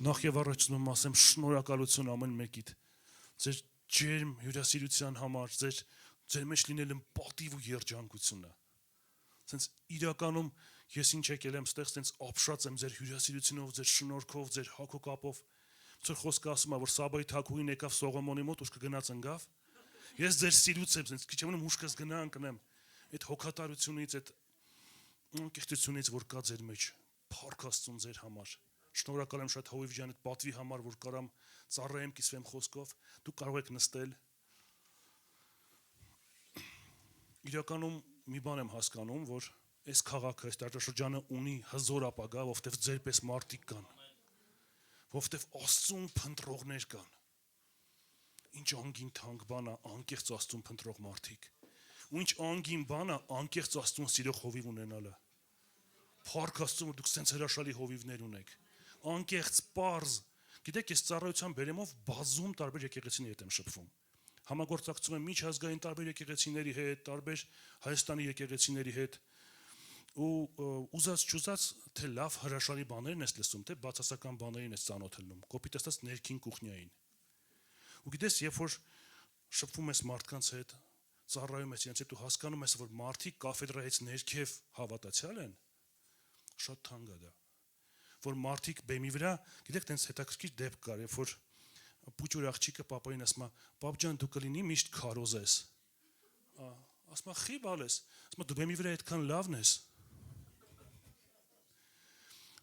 Նախ եւ առաջ ուզում եմ ասեմ շնորհակալություն ամեն մեկիդ ձեր ջերմ հյուրասիրության համար, ձեր մեջ լինել եմ պատիվ ու երջանկությունը։ Սենց իրականում ես ինչ եկել եմ ստեղ, սենց ապշած եմ ձեր հյուրասիրությունով, ձեր շնորհքով, ձեր հոգուկապով։ Ձեր խոսքը ասում է, որ Սաբայի թագուհին եկավ Սողոմոնի մոտ, ուշքը գնաց ընկավ։ Ես ձեր սիրուց եմ, սենց քիչ եմ ուշքս գնա ընկնեմ։ Այդ հոգատարությունից, այդ անկեղծությունից, որ կա ձեր մեջ, փառք Աստծուն ձեր համար։ Շնորհակալ եմ շատ Հովիվ ջան այդ պատվի համար, որ կարամ ծառայեմ, կիսվեմ խոսքով, դուք կարող եք նստել։ Իրականում մի բան եմ հասկանում, որ այս քաղաքը, այս տարածաշրջանը ունի հզոր ապագա, որովհետև ձեր պես մարդիկ կան, որովհետև Աստծուն փնտրողներ կան։ Ինչ անգին թանկ բան է անկեղծ Աստծուն փնտրող մարդիկ։ Ու ինչ անգին բան է անկեղծ Աստծուն սիրող հովիվ ունենալը։ Փառք Աստծուն, որ դուք սենց հրաշալի հովիվներ ունեք։ Անկեղծ, պարզ։ Գիտեք, ես ծառայության բերեմով բազում տարբեր եկեղեցիների հետ եմ շփվում։ Համագործակցում եմ միջազգային տարբեր եկեղեցիների հետ, տարբեր Հայաստանի եկեղեցիների հետ։ Ու ուզած չուզած թե լավ հրաշալի բաներն ես լսում, թե բացասական բաներին ես ծանոթանում, կոպիտ ասած ներքին կուխնյային։ Ու գիտես, երբ որ շփվում ես մարդկանց հետ, ծառայում ես իրենց հետ ու հասկանում ես, որ մարդիկ կաֆեդրայից ներքև հավատացյալ են, շատ թանկ է դա։ Որ մարդիկ բեմի վրա, գիտեք, տենց հետաքրքիր դեպք կար, երբ որ Պուճուր աղջիկը պապային ասում է, «Պապ ջան, դու կլինի միշտ քարոզ ես»։ Ասում է, «Խի բալես»։ Ասում է, «Դու բեմի վրա այդքան լավն ես»։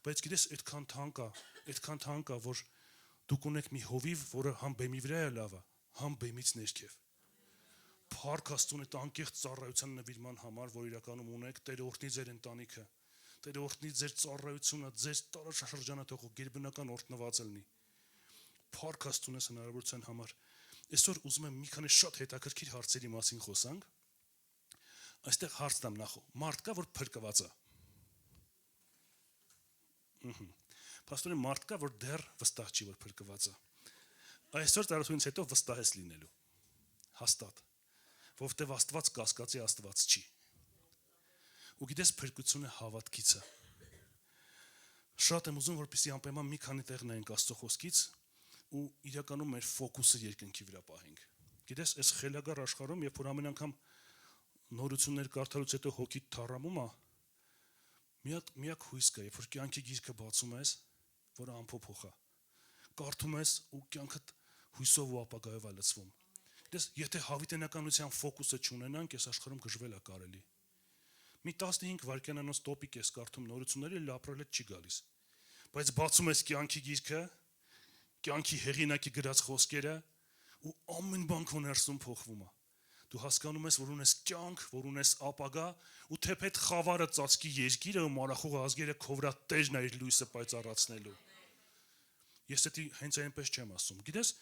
Բայց գիտես, այդքան թանկ է, որ դուք ունեք մի հովիվ, որը համ բեմի վրա է լավ է, համ բեմից ներքև։ Փառք Աստծուն այդ անկեղծ ծառայության նվիրման համար, որ իրականում ունեք, Տերը օրհնի ձեր ընտանիքը, Տերը օրհնի ձեր ծառայությունը, ձեր տարածաշրջանը թող գերբնական օրհնված լինի։ Փառք Աստծուն այս հնարավորության համար։ Այսօր ուզում եմ մի քանի շատ հետաքրքիր հարցերի մասին խոսանք։ Այստեղ հարց տամ նախ, մարդ կա, որ փրկված է։ Պաստորին մարդ կա, որ դեռ վստահ չի, որ փրկված է։ Այսօր ծառայությունից հետո վստահ ես լինելու։ Հաստատ։ Որովհետև Աստված կասկածի Աստված չի։ Ու գիտես, փրկությունը հավատքից է։ Շատ եմ ուզում, որպեսզի անպայման մի քանի տեղ նայենք Աստծո խոսքից ու իրականում մեր ֆոկուսը երկնքի վրա պահենք։ Գիտես, այս խելագար աշխարհում, երբ որ ամեն անգամ նորություններ կարդալուց հետո հոգիդ թառամում է, միակ հույս կա, երբ որ կյանքի գիրքը բացում ես, որը անփոփոխ է։ Կարդում ես ու կյանքդ հույսով ու ապագայով է լցվում։ Գիտես, եթե հավիտենականության ֆոկուսը չունենանք, այս աշխարհում գժվել է կարելի։ Մի 15 վայրկյանանոց տոպիկ ես կարդում նորությունները, լապրել չի գալիս։ Բայց բացում ես կյանքի գիրքը, կյանքի հեղինակի գրած խոսքերը ու ամեն բան քո ներսում փոխվում է։ Դու հասկանում ես, որ ունես կյանք, որ ունես ապագա, ու թեպետ խավարը ծածկի երկիրը ու մարախուղը ազգերը քո վրա տերն է իր լույսը պայծառացնելու։ Ես դա հենց այնպես չեմ ասում։ Գիտես,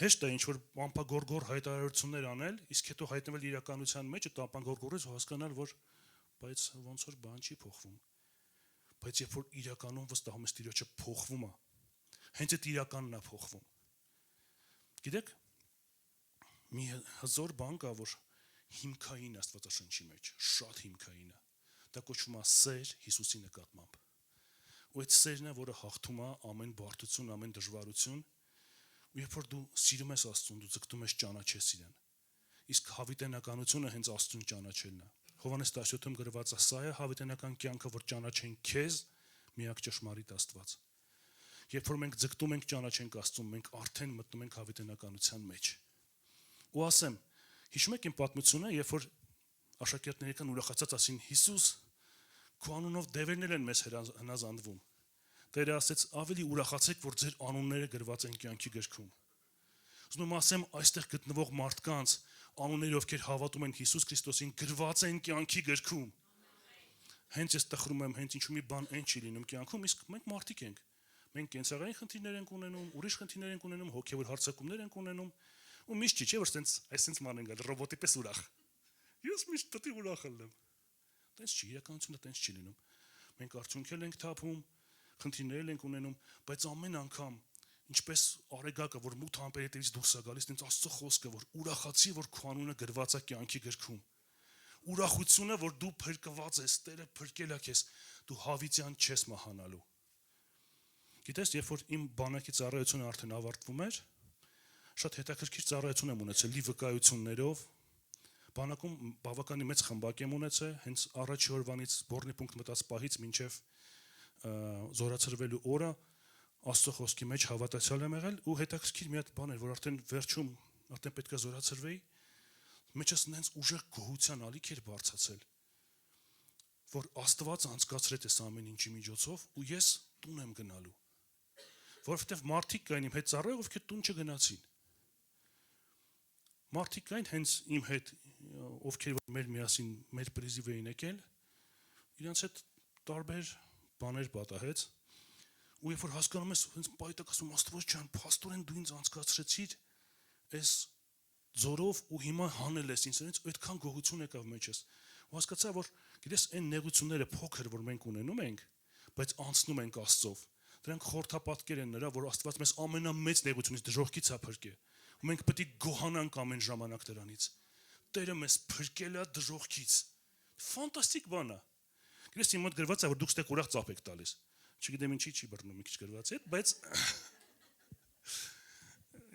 հեշտ է ինչ որ ամպագորգոր հայտարարություններ անել, իսկ հետո հայտնվել իրականության մեջ ու ամպագորգորից հասկանալ, որ բայց ոնց որ բան չի փոխվում։ Բայց երբ որ իրականում վստահում ես Տիրոջը փոխվում է, հենց այդ իրականն է փոխվում։ Գիտեք, մի հզոր բան կա, որ հիմքային Աստվածաշնչի մեջ, շատ հիմքային է։ Դա կոչվում է սեր Հիսուսի նկատմամբ։ Ու այդ սերն է, որը հաղթում է ամեն բարդություն, ամեն դժվարություն։ Ու երբ որ դու սիրում ես Աստծուն, դու ձգտում ես ճանաչես իրեն։ Իսկ հավիտենականությունը հենց Աստծուն ճանաչելն է։ Հովհաննես 17-ում գրված է. «Սա է հավիտենական կյանքը, որ ճանաչեն քեզ, միակ ճշմարիտ Աստված»։ Երբ որ մենք ձգտում ենք ճանաչենք Աստծուն, մենք արդեն մտնում ենք հավիտենականության մեջ։ Ու ասեմ, հիշում եք իմ պատմությունը, երբ որ աշակերտները կան ուրախացած ասին, «Հիսուս, քո անունով դևերներ են մեզ հնազանդվում»։ Տերը ասեց, ավելի ուրախացեք, որ ձեր անունները գրված են կյանքի գրքում։ Ուզում եմ ասեմ, այստեղ գտնվող մարդկանց անունները, ովքեր հավատում են Հիսուս Քրիստոսին, գրված են կյանքի գրքում։ Հենց ես տխրում եմ, հենց ինչու մի բան այն չի լինում կյանքում, իսկ մենք մարդիկ ենք։ Մենք կենցաղային խնդիրներ ենք ունենում, ուրիշ խնդիրներ ենք ունենում, հոգևոր հարձակումներ ենք ունենում, ու միշտ չի, որ այսպես ման են գալ, ռոբոտի պես ուրախ։ Ես միշտ պետք է ուրախ լինեմ։ Տենց չի, իրականությունը տենց չի լինում։ Մենք արդյունքել ենք թափում, խնդիրներ ենք ունենում, բայց ամեն անգամ ինչպես արեգակը, որ մութ ամպերից դուրս է գալիս, տենց Աստծո խոսքը, որ ուրախացի, որ քո անունը գրված է կյանքի գրքում։ Ուրախությունը, որ դու փրկված ես, Տերը փրկել է քեզ, դու հավիտյան չես մահանալու։ Գիտես, երբ որ իմ բանակի ծառայությունը արդեն ավարտվում էր, շատ հետաքրքիր ծառայություն եմ ունեցել լի վկայություններով, բանակում բավականին մեծ խմբակ եմ ունեցել, հենց առաջի օրվանից բորնի պունկտ մտած պահից մինչև զորացրվելու օրը Աստծո խոսքի մեջ հավատացյալ եմ եղել ու հետաքրքիր մի հատ բան էր, որ արդեն վերջում արդեն պետք է զորացրվեի, մեջս նենց ուժեղ գոհության ալիք էր բարձացել, որ Աստված անցկացրեց այս ամեն ինչի միջոցով ու ես տուն եմ գնալու, որովհետև մարդիկ կային իմ հետ ծառայող, ովքեր տուն չգնացին, մարդիկ կային հենց իմ հետ, ովքեր մեր միասին մեր պրիզիվ էին եկել, իրանց հետ տարբեր բաներ պատահեց, ու երբ որ հասկանում ես, հենց պայտակ ասում Աստված ջան, փաստորեն դու ինձ անցկացրեցիր այս ձորով ու հիմա հանել ես ինձ, այդքան գոհություն եկավ մեջս։ Ու հասկացա, որ գիտես, այն նեղությունները փոքր, որ մենք ունենում ենք, բայց անցնում ենք Աստծով։ Դրանք խորհրդապատկեր են նրա, որ Աստված մեզ ամենամեծ նեղությունից դժոխքից է փրկել։ Ու մենք պետք է գոհանանք ամեն ժամանակ դրանից։ Տերը մեզ փրկել է դժոխքից։ Ֆանտաստիկ բան է։ Գիտես, իմ մոտ գրված է, որ դուք ստեք ուրախ ծափ եք տալիս։ Չգիտեմ ինչի չի բռնում մի քիչ գրված է, բայց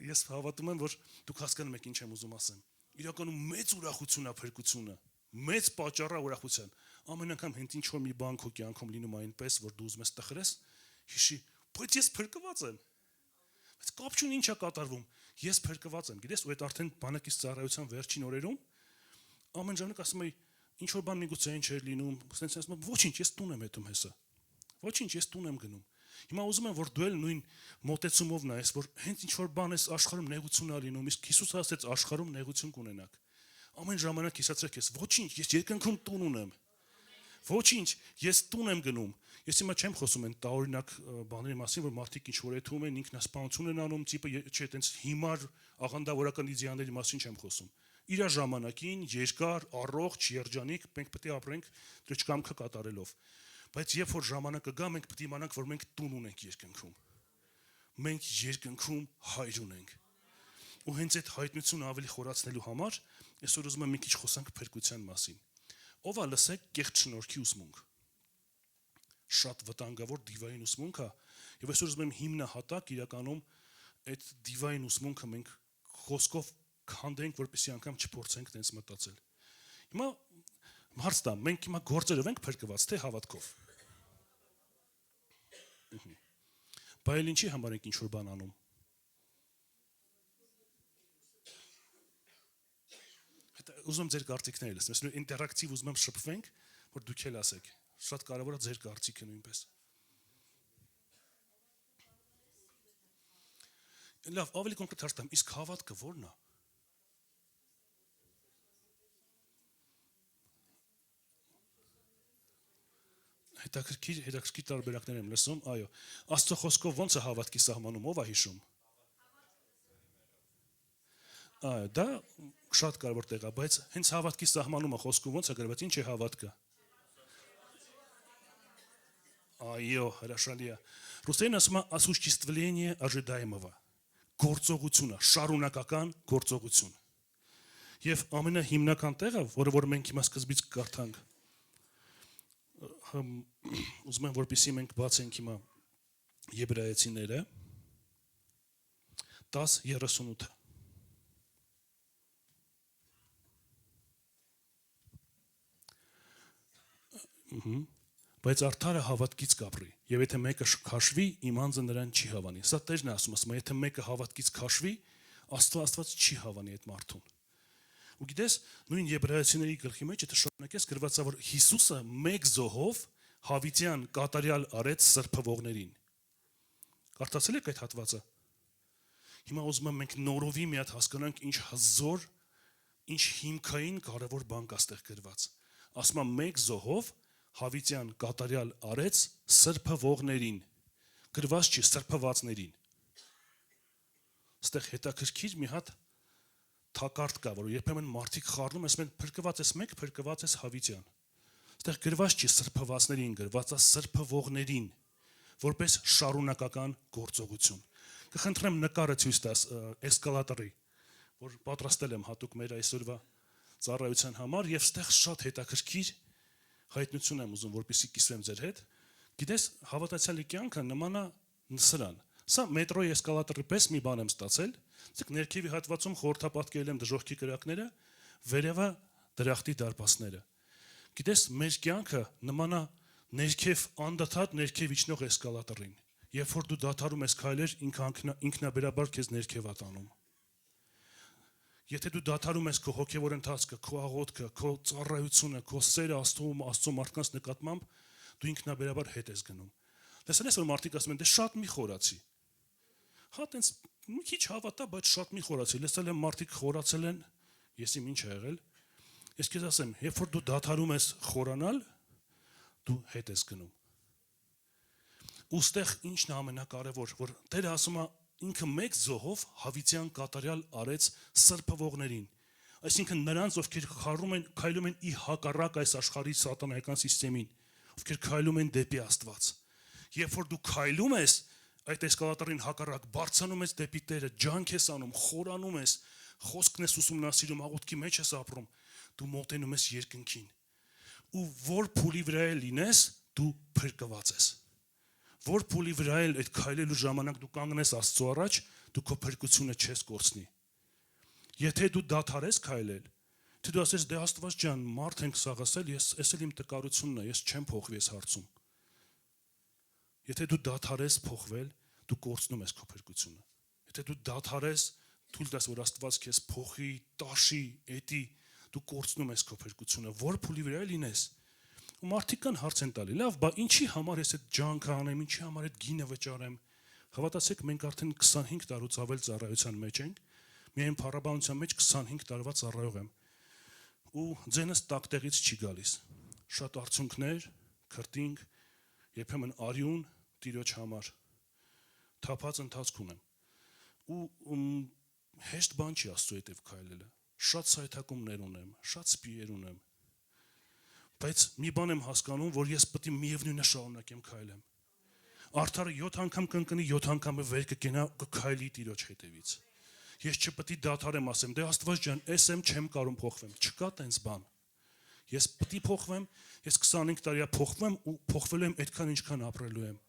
ես հավատում եմ, որ դուք հասկանում եք ինչ եմ ուզում ասեմ։ Իրականում մեծ ուրախություն է փրկությունը, մեծ պատճառ է ուրախության։ Ամեն անգամ հենց ինչ որ մի բան քո կյանքում լինում այնպես, որ դու ուզում ես տխրես, հիշի, բայց ես փրկված եմ։ Բայց կապ չունի ինչ է կատարվում, ես փրկված եմ։ Գիտես, ու այդ արդեն բանակից ծառայության վերջին օրերում ամեն ժամանակ ասում եի, ինչ որ բան միգուցե ինչ էր լինում, ասենց ասում եմ, ոչինչ, ես տուն եմ հետում հեսա։ Ոչինչ, ես տուն եմ գնում։ Հիմա ուզում եմ, որ դու էլ նույն մոտեցումով նայես, որ հենց ինչ որ բան էս աշխարհում նեղություն ա լինում, իսկ Հիսուսը ասեց աշխարհում նեղություն կունենաք։ Ամեն ժամանակ հիսացրեք ես, ոչինչ, ես երկնքում տուն ունեմ։ Ոչինչ, ես տուն եմ գնում։ Ես հիմա չեմ խոսում այն տարօրինակ բաների մասին, որ մարդիկ ինչ որ եթում են, ինքնասպանություն են անում, տիպը չէ, այտենց հիմար աղանդավորական իդեալների մասին չեմ խոսում։ Իր ժամանակին երկար, առողջ, երջանիկ մենք պետք է ապրենք դրճկամքը կատարելով։ Բայց երբ որ ժամանակը գա, մենք պետք է իմանանք, որ մենք տուն ունենք երկնքում։ Մենք երկնքում հայր ունենք։ Ու հենց այդ հայտնությունը ավելի խորացնելու համար այսօր ուզում եմ մի քիչ խոսանք փրկության մասին։ Ով է լսեք կեղծ շնորհքի ուսմունք։ Շատ վտանգավոր դիվային ուսմունք է, եւ այսօր ուզում եմ հիմնահատակ իրականում այդ դիվային ուսմունքը մենք խոսքով քանդենք, որպեսզի անգամ չփորձենք տենց մտածել։ Հիմա հարց տամ, մենք հիմա գործերով ենք փրկված, թե հավատքով։ Բայց ինչի համար ենք ինչ որ բան անում։ Ուզում եմ ձեր կարծիքները լսեմ, այսինքն ինտերակտիվ ուզում եմ շփվենք, որ դուք էլ ասեք։ Շատ կարևոր է ձեր կարծիքը նույնպես։ Լավ, ավելի կոնկրետ հարց տամ, իսկ հավատքը ո՞րն է։ Հետաքրքիր տարբերակներ եմ լսում, այո։ Աստծո խոսքով ո՞նց է հավատքի սահմանում, ով է հիշում։ Այո, դա շատ կարևոր տեղ է, բայց հենց հավատքի սահմանումը խոսքում ո՞նց է գրված, ինչ է հավատքը։ Այո, հրաշալի է։ Ռուսերեն ասում է осуществление ожидаемого։ Գործողությունը, շարունակական գործողություն։ Եվ ամենահիմնական տեղը, որը մենք հիմա սկզբից կարդանք, ուզում եմ որպեսզի մենք բացենք հիմա Եբրայեցիները 10:38 Բայց արդարը հավատքից կապրի, եւ եթե մեկը քաշվի, իմ անձը նրան չի հավանի։ Սա Տերն է ասում, եթե մեկը հավատքից քաշվի, Աստված չի հավանի այդ մարդուն։ Ու գիտես, նույն Եբրայեցիների գլխի մեջ եթե շարունակես գրված է, որ Հիսուսը մեկ զոհով հավիտյան կատարյալ արեց սրբվողներին։ Կարդացել եք այդ հատվածը։ Հիմա ուզում եմ մենք նորովի մի հատ հասկանանք ինչ հզոր, ինչ հիմքային կարևոր բան կա այստեղ գրված։ Ասում է մեկ զոհով հավիտյան կատարյալ արեց սրբվողներին։ Գրված չի սրբվածներին։ Այստեղ հետաքրքիր մի հատ թակարդ կա, որ երբեմն մարդիկ խառնում, ասում են փրկված ես մեկ, փրկված ես հավիտյան։ Այստեղ գրված չի սրբվածներին, գրված է սրբվողներին, որպես շարունակական գործողություն։ Կխնդրեմ նկարը ցույց տաս էսկալատորի, որ պատրաստել եմ հատուկ մեր այսօրվա ծառայության համար, եւ այստեղ շատ հետաքրքիր հայտնություն եմ ուզում, որպեսզի կիսվեմ ձեր հետ։ Գիտես, հավատացյալի կյանքը նման է Սրան։ Սա մետրոյի էսկալատորի պես մի բան եմ ստացել, ցեք ներքևի հատվածում խորհրդապատկերել եմ դժոխքի կրակները, վերևը դրախտի դարպասները։ Գիտես, մեր կյանքը նմանա ներքև անդադար ներքև իջնող էսկալատորին։ Երբ որ դու դադարում ես քայլեր, ինքնաբերաբար քեզ ներքև է տանում։ Եթե դու դադարում ես քո հոգևոր ընթացքը, քո աղոթքը, քո ծառայությունը, քո սերը Աստծո մարդկանց նկատմամբ, դու ինքնաբերաբար հետ ես գնում։ Լսել ես, որ մարդիկ ասում են, դե շատ մի խորացի։ Հա, տենց մի քիչ հավատա, բայց շատ մի խորացի։ Լսել եմ մարդիկ խորացել են, ես իմ ինչ ա եղել։ Ես քեզ ասեմ, երբ որ դու դադարում ես խորանալ, դու հետ ես գնում։ Ոստեղ ինչն է ամենակարևոր, որ Տերը ասում է, ինքը մեկ զոհով հավիտյան կատարյալ արեց սրբվողներին։ Այսինքն նրանց, ովքեր քայլում են ի հակառակ այս աշխարհի սատանայական սիստեմին, ովքեր քայլում են դեպի Աստված։ Երբ որ դու քայլում ես, այդ էսկալատորին հակառակ բարձրանում ես դեպի Տերը, ջանք ես անում, խորանում ես, խոսքն ես ուսումնասիրում, աղոթքի մեջ ես ապրում, դու մոտենում ես երկնքին։ Ու որ փուլի վրա լինես, դու փրկված ես։ Որ փուլի վրա այդ քայլելու ժամանակ դու կանգնես Աստծո առաջ, դու քո փրկությունը չես կորցնի։ Եթե դու դադարես քայլել, թե դու ասես դե Աստված ջան, մարդ ենք սաղասել, ես էլ իմ տկարությունն է, ես չեմ փոխվի այս հարցում։ Եթե դու դադարես փոխվել, դու կորցնում ես քո փրկությունը։ Եթե դու դադարես, թույլ տաս, որ Աստված քեզ փոխի, տաշի, էտի, դու կորցնում ես քո փրկությունը, որ փուլի վրա լինես։ Ու մարդիկ կան հարց են տալի, լավ, բա ինչի համար ես այդ ջանքը անեմ, ինչի համար այդ գինը վճարեմ։ Հավատացեք, մենք արդեն 25 տարուց ավել ծառայության մեջ ենք, միայն փառաբանության մեջ 25 տարվա ծառայող եմ։ Ու ձենս տակտեղից չի գալիս։ Շատ արդյունքներ, քրտինք, երբեմն արյուն Տիրոջ համար։ Թափած ընթացք ունեմ։ Ու հեշտ բան չի Աստծո հետև քայլելը։ Շատ սայթակումներ ունեմ, շատ սպիեր ունեմ։ Բայց մի բան եմ հասկանում, որ ես պետք է միևնույնը շարունակեմ քայլեմ։ Արդարը 7 անգամ կընկնի, 7 անգամ վեր կգնա, կքայլի Տիրոջ հետևից։ Ես չպետք է դադարեմ ասեմ, դե Աստված ջան, ես եմ չեմ կարող փոխվեմ։ Չկա տենց բան։ Ես պետք է փոխվեմ, ես 25 տարի փոխվեմ ու փոխվելու եմ այդքան ինչքան ապրելու եմ։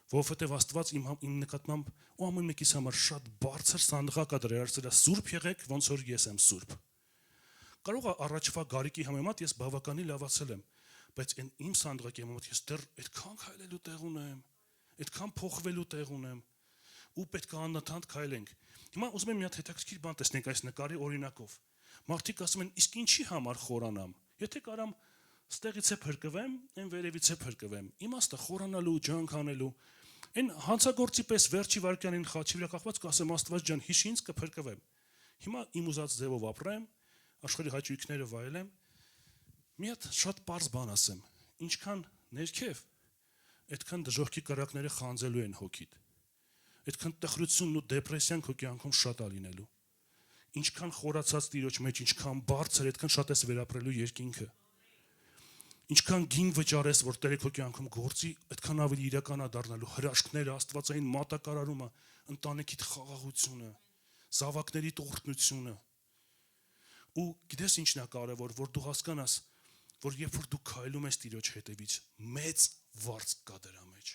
Որովհետև Աստված իմ նկատմամբ ու ամեն մեկիս համար շատ բարձր սանդղակ է դրել, ասել է սուրբ եղեք, ոնց որ ես եմ սուրբ։ Կարող է առաջվա գարիկի համեմատ ես բավականին լավացել եմ, բայց իմ սանդղակի համեմատ ես դեռ այդքան քայլելու տեղ ունեմ, այդքան փոխվելու տեղ ունեմ ու պետք է անընդհատ քայլենք։ Հիմա ուզում եմ մի հատ հետաքրքիր բան տեսնենք այս նկարի օրինակով։ Մարդիկ ասում են, իսկ ինչի համար խորանամ։ Եթե կարամ ստեղից է փրկվեմ, այն վերևից է փրկվեմ։ Իմաստը խորանալու, ջանք անելու։ Այն հանցագործի պես վերջի վարքյանին խաչի վրա կախված կասեմ Աստված ջան, հիշ ինձ կփրկվեմ։ Հիմա իմ ուզած ձևով ապրեմ, աշխարհի հաճույքները վայելեմ։ Մի հատ շատ པարզ բան ասեմ։ Ինչքան ներքև, այդքան դժոխքի կրակները խանձելու են հոգիդ։ Այդքան տխրությունն ու դեպրեսիան քո կյանքում շատ է լինելու։ Ինչքան խորացած Տիրոջ մեջ, ինչքան բարձր, այդքան շատ ես վերապրելու երկինքը։ Ինչքան գին վճարես, որ Տերը քո կյանքում գործի, այդքան ավելի իրական է դառնալու հրաշքները, աստվածային մատակարարումը, ընտանիքիդ խաղաղությունը, զավակների տողրտնությունը։ Ու գիտես ինչն է կարևոր, որ դու հասկանաս, որ երբ որ դու քայլում ես Տիրոջ հետևից, մեծ վարձ կա դրա մեջ։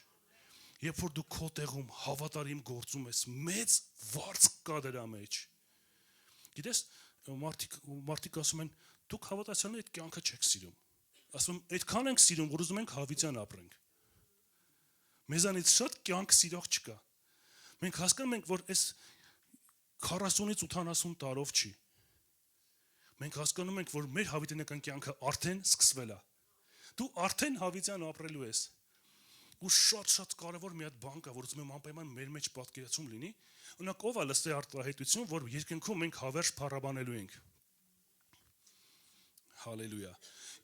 Երբ որ դու քո տեղում հավատարիմ գործում ես, մեծ վարձ կա դրա մեջ։ Գիտես, մարդիկ ասում են, դուք հավատացյալները այդ կյանքը չեք սիրում։ Ասում այդքան ենք սիրում, որ ուզում ենք հավիտյան ապրենք։ Մեզանից շատ կյանք սիրող չկա։ Մենք հասկանում ենք, որ այս 40-ից 80 տարով չի։ Մենք հասկանում ենք, որ մեր հավիտենական կյանքը արդեն սկսվել է։ Դու արդեն հավիտյան ապրելու ես։ Ու շատ կարևոր մի հատ բան կա, որ ուզում եմ անպայման մեր մեջ պատկերացում լինի։ Օրինակ ով է լսել արտահայտություն, որ երկնքում մենք հավերժ փառաբանելու ենք։ Հալելույա։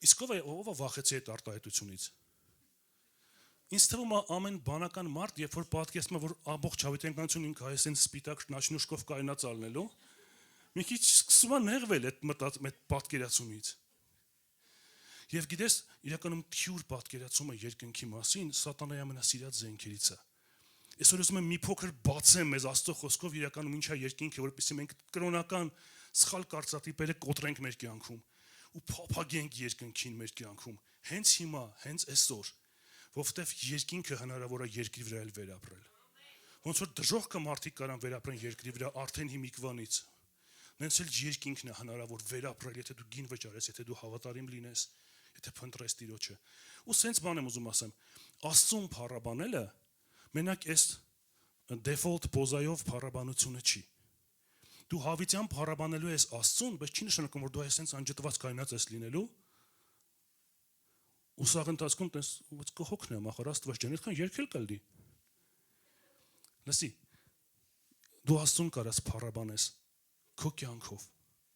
Իսկ ով է վախեցի այդ արտահայտությունից։ Ինձ թվում է ամեն բանական մարդ, երբ որ պատկերացնում է, որ ամբողջ հավիտենականությունը ինքը այսեն սպիտակ նաշնուշկով կայնած ալնելու, մի քիչ սկսում է նեղվել այդ պատկերացումից։ Եվ գիտես, իրականում թյուր պատկերացումը երկնքի մասին սատանայի ամենասիրած զենքերից է։ Այսօր ուզում եմ մի փոքր բացեմ մեզ Աստծո խոսքով իրականում ինչ է երկինքը, որպեսզի մենք կրոնական սխալ կարծրատիպերը կոտրենք մեր կյանքում ու փափագենք երկնքին մեր կյանքում։ Հենց հիմա, հենց այսօր, որովհետև երկինքը հնարավոր է երկրի վրա էլ վերապրել։ Ոնց որ դժոխքը մարդիկ կարան վերապրեն երկրի վրա արդեն հիմիկվանից։ Նենց էլ երկինքն է հնարավոր վերապրել, եթե դու գին վճարես, եթե դու հավատարիմ լինես, եթե փնտրես Տիրոջը։ Ու սենց բան եմ ուզում ասեմ, Աստծուն փառաբանելը մենակ այս default պոզայով փառաբանությունը չի։ Դու հավիտյան փառաբանելու ես Աստծուն, բայց չի նշանակում, որ դու այսպես անջատված կայնած ես լինելու։ Ու սաղ ընթացքում տես կհոգնեմ, ախր Աստված ջան, այդքան երկել կլինի։ Լսի, դու Աստծուն կարաս փառաբանես քո կյանքով,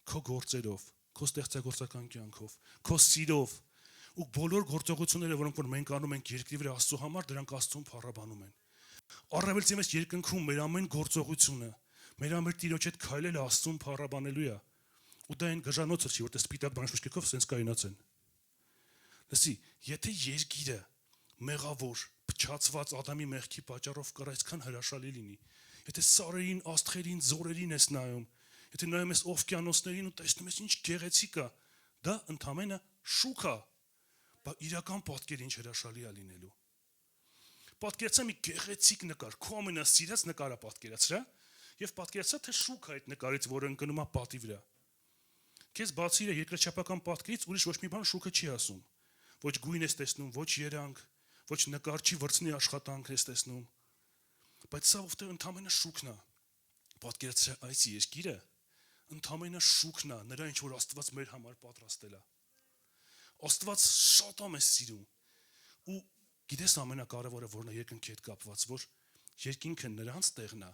քո գործերով, քո ստեղծագործական կյանքով, քո սիրով ու բոլոր գործողությունները, որոնք որ մենք անում ենք երկրի վրա Աստծո համար, դրանք Աստծուն փառաբանում են։ Առավելից մեծ երկնքում մեր ամեն գործողությունը, մեր ամեն Տիրոջ հետ քայլելը Աստծուն փառաբանելու է։ Ու դա այն գժանոցը չի, որ դե սպիտակ բանջարով սենց կայնած են։ Լսի, եթե երկիրը մեղավոր, փչացված Ադամի մեղքի պատճառով կար այսքան հրաշալի լինի, եթե սարերին, աստղերին, ձորերին ես նայում, եթե նայում ես օվկիանոսներին ու տեսնում ես ինչ գեղեցիկ է, դա ընդամենը շուք է, բայց իրական պատկերը ինչ հրաշալի է լինելու։ Պատկերացա մի գեղեցիկ նկար, քո ամենասիրած նկարը պատկերացրա, եւ պատկերացա թե շուք է այդ նկարից, որը ընկնում է պատի վրա։ Քեզ բացի իր երկրաչափական պատկերից ուրիշ ոչ մի բան շուքը չի ասում։ Ոչ գույն ես տեսնում, ոչ երանգ, ոչ նկարչի վրձնի աշխատանք ես տեսնում։ Բայց սա ովտե ընդամենը շուքն է։ Պատկերացրա այս երկիրը ընդամենը շուքն է, նրա ինչ որ Աստված մեր համար պատրաստել է։ Աստված շատ է մեզ սիրում։ Ու գիտես ամենակարևորը որն է երկնքի հետ կապված, որ երկինքը նրանց տեղն է,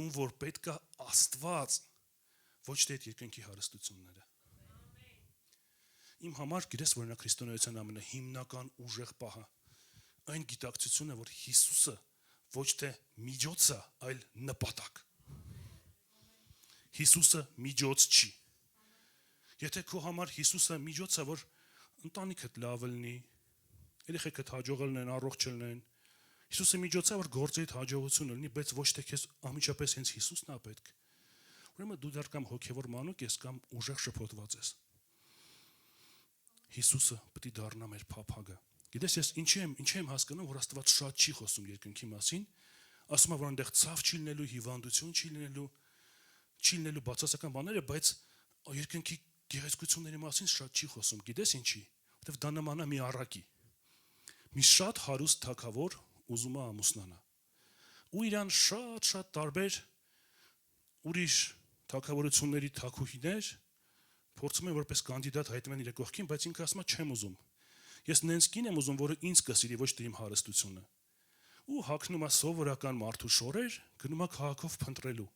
ում որ պետք է Աստված, ոչ թե այդ երկնքի հարստությունները։ Իմ համար գիտես որ նա քրիստոնեության ամենահիմնական ուժեղ պահը այն գիտակցությունը, որ Հիսուսը ոչ թե միջոց է, այլ նպատակ։ Հիսուսը միջոց չի։ Եթե քո համար Հիսուսը միջոց է, որ ընտանիքդ լավ լինի, երեխեքդ հաջող լինեն, առողջ լինեն, Հիսուսը միջոց է, որ գործերիդ հաջողություն լինի, բայց ոչ թե քեզ ամիջապես հենց Հիսուսն է պետք։ Ուրեմն դու դեռ կամ հոգևոր մանուկ ես, կամ ուժեղ շփոթված ես։ Հիսուսը պետք է դառնա մեր փափագը։ Գիտես ես ինչ եմ հասկանում, որ Աստված շատ չի խոսում երկնքի մասին, ասում է, որ այնտեղ ցավ չի լինելու, հիվանդություն չի լինելու բացասական բաները, բայց երկնքի գեղեցկությունների մասին շատ չի խոսում։ Գիտես ինչի։ Որտեվ դա նման է մի առակի։ Մի շատ հարուստ թագավոր ուզում է ամուսնանա։ Ու իրան շատ տարբեր ուրիշ թագավորությունների թագուհիներ փորձում են որպես կանդիդատ հայտնվել իր կողքին, բայց ինքը ասում է չեմ ուզում։ Ես նենց կին եմ ուզում, որը ինձ կսիրի, ոչ թե իմ հարստությունը։ Ու հագնում է սովորական մարդու շորեր, գնում է քաղաքով փնտրելու։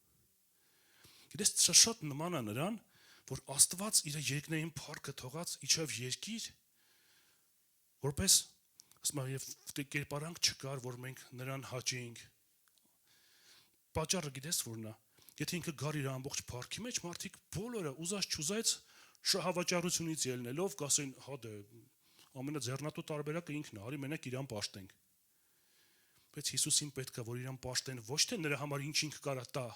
Գիտես շատ նման է նրան, որ Աստված իր երկնային փառքը թողած իջավ երկիր, որպես ասում եմ, եւ կերպարանք չկար, որ մենք նրան հաճեինք։ Պատճառը գիտես որն է։ Եթե ինքը գար իր ամբողջ փառքի մեջ, մարդիկ բոլորը ուզած-չուզած շահավաճառությունից ելնելով կասեն, հա դե ամենաձեռնատու տարբերակը ինքն է, արի մենակ իրան պաշտենք։ Բայց Հիսուսին պետք է որ իրան պաշտեն ոչ թե նրա համար ինչ ինքը կարա տա,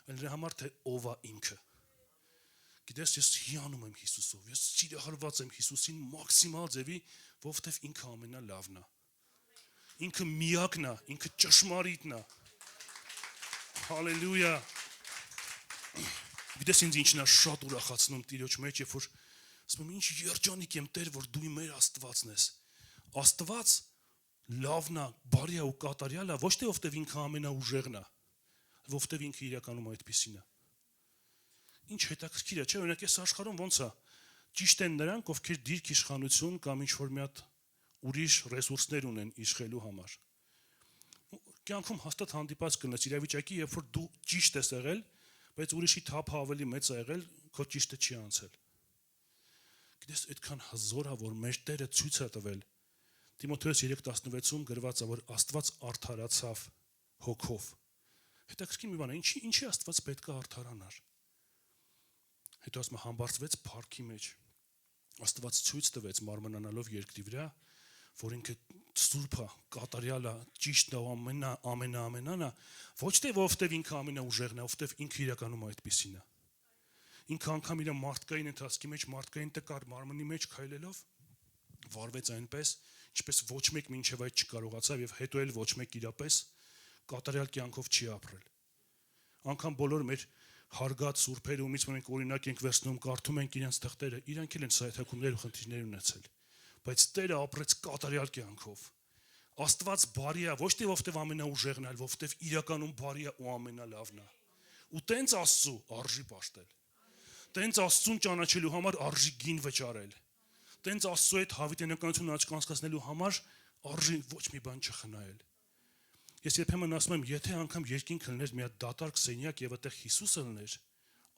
այլ նրա համար թե ով է ինքը։ Գիտես ես հիանում եմ Հիսուսով, ես սիրահարված եմ Հիսուսին մաքսիմալ ձևի, որովհետև ինքը ամենալավն է։ Ինքը միակն է, ինքը ճշմարիտն է։ Հալելույա։ Գիտես ինձ ինչն է շատ ուրախացնում Տիրոջ մեջ, երբ որ ասում եմ ինչ երջանիկ եմ Տեր, որ դու մեր Աստվածն ես։ Աստված լավն է, բարի է ու կատարյալ է, ոչ թե որովհետև ինքը ամենաուժեղն է, որովհետև ինքը իրականում այդպիսին է։ Ինչ հետաքրքիր է, չէ՞, օրինակ այս աշխարհում ոնց է։ Ճիշտ են նրանք, ովքեր դիրք իշխանություն կամ ինչ որ մի հատ ուրիշ ռեսուրսներ ունեն իշխելու համար։ Կյանքում հաստատ հանդիպած կնես իրավիճակի, երբ որ դու ճիշտ ես եղել, բայց ուրիշի թափը ավելի մեծ է եղել, քո ճիշտը չի անցել։ Գիտես, այդքան հզոր է, որ մեր Տերը ցույց է տվել։ Տիմոթեոս 3:16-ում գրված է, որ Աստված արդարացավ հոգով։ Հետաքրքիր մի բան է, ինչի Աստված պետք է արդարանար։ Հետո ասում է համբարձվեց փառքի մեջ։ Աստված ցույց տվեց մարմնանալով երկրի վրա, որ ինքը սուրբ է, կատարյալ է, ճիշտ է, ամենաամենան է, ոչ թե որովհետև ինքը ամենաուժեղն է, որովհետև ինքը իրականում այդպիսին է։ Ինքը անգամ իր մարդկային ընթացքի մեջ, մարդկային տկար մարմնի մեջ քայլելով վարվեց այնպես, ինչպես ոչ մեկ մինչև այդ չկարողացավ եւ հետո էլ ոչ մեկ իրապես կատարյալ կյանքով չի ապրել։ Անկամ բոլոր մեր հարգած սուրբերը, ումից մենք օրինակ ենք վերցնում, կարդում ենք իրենց թղթերը, իրանք էլ են սայթաքումներ ու խնդիրներ ունեցել։ Բայց Տերը ապրեց կատարյալ կյանքով։ Աստված բարի է, ոչ թե ովքեր ամենաուժեղն է, այլ ովքեր իրականում բարի է ու ամենալավն է։ Ու տենց Աստծու արժի պաշտել։ Տենց Աստծուն ճանաչելու համար արժի գին վճարել։ Տենց Աստծու հետ հավիտենականություն աչք անցկացնելու համար արժի ոչ մի բան չխնայել։ Ես երբեմն ասում եմ, եթե անգամ երկինք լներ մի հատ դատարկ սենյակ եւ այդտեղ Հիսուսը լներ,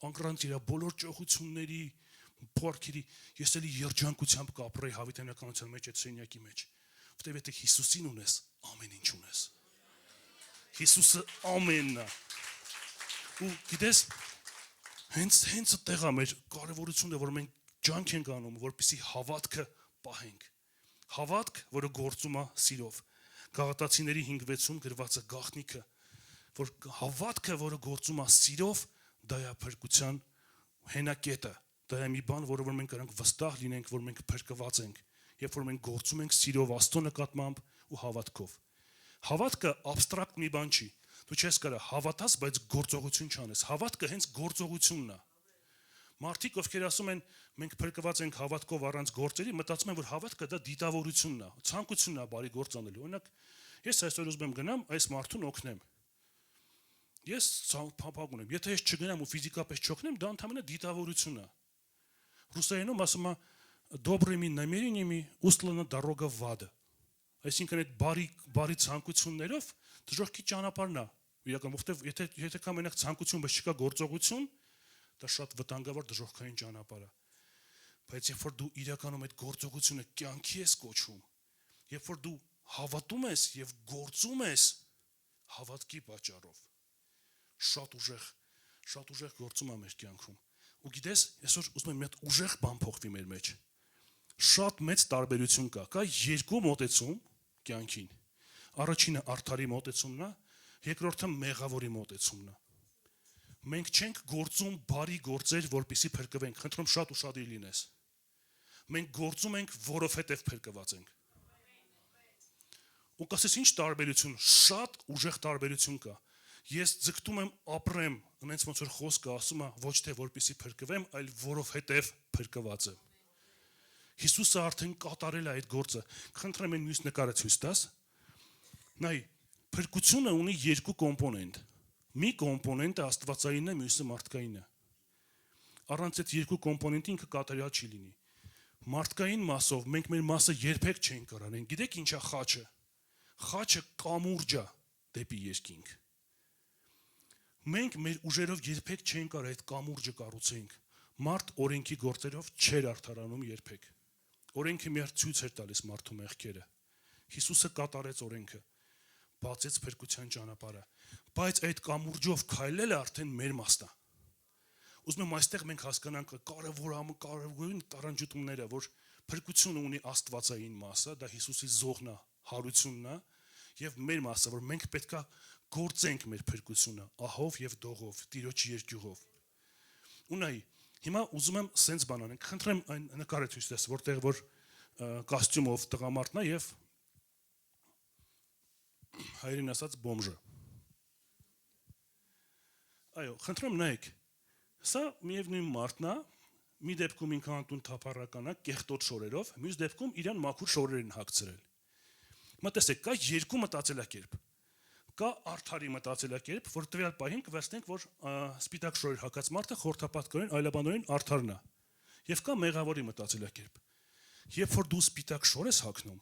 անկրանց իր բոլոր ճոխությունների, փորքերի, ես էլի երջանկությամբ կապրեի հավիտենականության մեջ այդ սենյակի մեջ, որտեղ եթե Հիսուսին ունես, ամեն ինչ ունես։ Հիսուսը ամենն է։ Ու գիտես, հենց այդտեղ է մեր կարևորությունը, որ մենք ջանք ենք անում, որպեսզի հավատքը պահենք։ Հավատք, որը գործում է սիրով։ Գաղատացիների 5:6-ում գրված է գաղտնիքը, որ հավատքը, որը գործում է սիրով, դա է փրկության հենակետը։ Դա է մի բան, որը որ մենք կարող ենք վստահ լինենք, որ մենք փրկված ենք, երբ որ մենք գործում ենք սիրով Աստծո նկատմամբ ու հավատքով։ Հավատքը абստրակտ մի բան չի։ Դու չես կարող հավատաս, բայց գործողություն չանես։ Հավատքը հենց գործողությունն է։ Մարդիկ, ովքեր ասում են, մենք փրկված ենք հավատքով առանց գործերի, մտածում են, որ հավատքը դա դիտավորությունն է, ցանկությունն է բարի գործ անելու։ Օրինակ, ես այսօր ուզում եմ գնամ այս մարդուն օգնեմ։ Ես փափագ ունեմ։ Եթե ես չգնամ ու ֆիզիկապես չօգնեմ, դա ընդհանրապես դիտավորություն է։ Ռուսերենում ասում է «Добрыми намерениями устлана дорога в ад». Այսինքն այդ բարի ցանկություններով դժոխքի ճանապարհն է։ Իրական որովհետև եթե կա մենակ ցանկություն, բայց չկա գործողություն, դա շատ վտանգավոր դժոխքային ճանապարհ է։ Բայց երբ որ դու իրականում այդ գործողությունը կյանքի ես կոչում, երբ որ դու հավատում ես եւ գործում ես հավատքի պատճառով, շատ ուժեղ գործում է մեր կյանքում։ Ու գիտես, այսօր ուզում եմ մի հատ ուժեղ բան փոխվի մեր մեջ։ Շատ մեծ տարբերություն կա։ Կա երկու մոտեցում կյանքին։ Առաջինը արդարի մոտեցումն է, երկրորդը մեղավորի մոտեցումն է։ Մենք չենք գործում բարի գործեր, որպեսզի փրկվենք։ Խնդրում շատ ուշադիր լինես։ Մենք գործում ենք, որովհետև փրկված ենք։ Ու կասես ինչ տարբերություն, շատ ուժեղ տարբերություն կա։ Ես ձգտում եմ ապրեմ, այնց ոնց որ խոսքը ասում է, ոչ թե որպեսզի փրկվեմ, այլ որովհետև փրկված եմ։ Հիսուսը արդեն կատարել է այդ գործը։ Խնդրեմ այն մյուս նկարը ցույց տաս։ Նայ, փրկությունը ունի երկու կոմպոնենտ։ Մի կոմպոնենտը աստվածայինն է, մյուսը մարդկայինն է։ Առանց այդ երկու կոմպոնենտի ինքը կատարյալ չի լինի։ Մարդկային մասով մենք մեր մասը երբեք չենք կարող անենք։ Գիտեք ինչ է խաչը։ Խաչը կամուրջ է դեպի երկինք։ Մենք մեր ուժերով երբեք չենք կարող այդ կամուրջը կառուցենք։ Մարդ օրենքի գործերով չէր արդարանում երբեք։ Օրենքը միայն ցույց էր տալիս մարդու մեղքերը։ Հիսուսը կատարեց օրենքը, բացեց փրկության ճանապարհը, բայց այդ կամուրջով քայլելը արդեն մեր մասն է։ Ուզում եմ այստեղ մենք հասկանանք կարևորին տարանջությունները, որ փրկությունը ունի աստվածային մասը, դա Հիսուսի զոհն է, հարությունն է, եւ մեր մասը, որ մենք պետքա գործենք մեր փրկությունը ահով եւ դողով, Տիրոջ երկյուղով։ Ու նայ, հիմա ուզում եմ սենց բան անենք, խնդրեմ այն նկարը ցույց տես, որտեղ որ կոստյումով տղամարդն է եւ հայերեն ասած բոմժը։ Այո, խնդրեմ նայեք։ Սա միևնույն մարդն է, մի դեպքում ինքը անտուն թափառական է, կեղտոտ շորերով, մյուս դեպքում իրան մաքուր շորեր են հագցրել։ Հիմա տեսեք, կա երկու մտածելակերպ։ Կա արդարի մտածելակերպ, որ տվյալ պահին կվերցնենք, որ սպիտակ շորեր հագած մարդը խորհրդապատկորեն այլաբանորեն արդարն է։ Եվ կա մեղավորի մտածելակերպ։ Երբ որ դու սպիտակ շոր ես հագնում,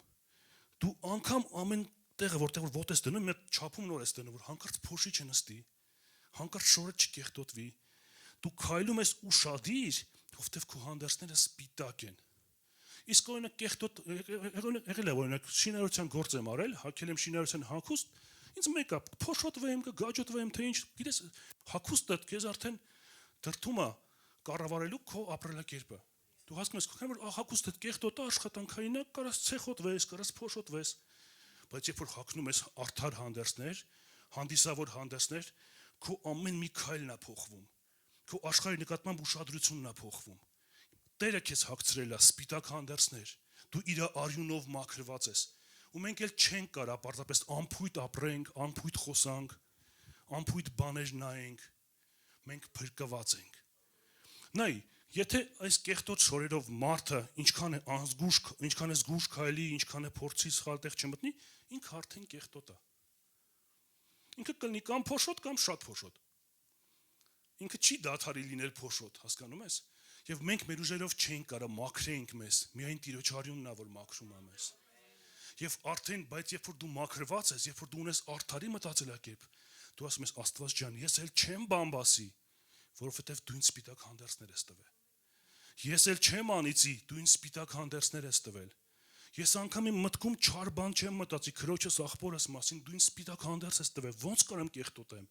դու անգամ ամեն տեղը, որտեղ որ ոտես դնում, մի չափում նոր ես դնում, որ հանկարծ փոշի չնստի, հանկարծ շորը չկեղտոտվի։ Դու քայլում ես ուշադիր, որտեղ քո հանդերձները սպիտակ են։ Իսկ օրինակ կեղտոտ եղել է, օրինակ շինարարության գործ եմ արել, հագել եմ շինարարության հագուստ, ինձ մեկը փոշոտվեմ, կգաջոտվեմ, թե ինչ, գիտես, հագուստը քեզ արդեն դրթում է կառավարելու քո ապրելակերպը։ Դու հասկանում ես, որ հագուստը կեղտոտ է, աշխատանքային է, կարաս ցեխոտվես, կարաս փոշոտվես, բայց երբ որ հագնում ես արդար հանդերձներ, հանդիսավոր հանդերձներ, քո ամեն մի քայլն է փոխվում։ Քո աշխարհի նկատմամբ ուշադրությունն է փոխվում։ Տերը քեզ հագցրել է սպիտակ հանդերձներ, դու իր արյունով մաքրված ես, ու մենք էլ չենք կարա պարզապես անփույթ ապրենք, անփույթ խոսանք, անփույթ բաներ նայենք, մենք փրկված ենք։ Նայ, եթե այս կեղտոտ շորերով մարդը ինչքան է անզգուշ, ինչքան է զգուշ քայլի, ինչքան է փորձի սխալ տեղ չմտնի, ինքը արդեն կեղտոտ է։ Ինքը կլինի կամ փոշոտ, կամ շատ փոշոտ։ Ինքը չի դադարի լինել փոշոտ, հասկանում ես։ Եվ մենք մեր ուժերով չենք կարա մաքրենք մեզ, միայն Տիրոջ արյունն է, որ մաքրում է մեզ։ Եվ արդեն, բայց երբ որ դու մաքրված ես, երբ որ դու ունես արդարի մտածելակերպ, դու ասում ես Աստված ջան, ես էլ չեմ բամբասի, որովհետև դու ինձ սպիտակ հանդերձներ ես տվել։ Ես էլ չեմ անիծի, դու ինձ սպիտակ հանդերձներ ես տվել։ Ես անգամ իմ մտքում չար բան չեմ մտածի, քրոջս աղբորս մասին, դու ինձ սպիտակ հանդերձ ես տվել։ Ոնց կարամ կեղտոտեմ։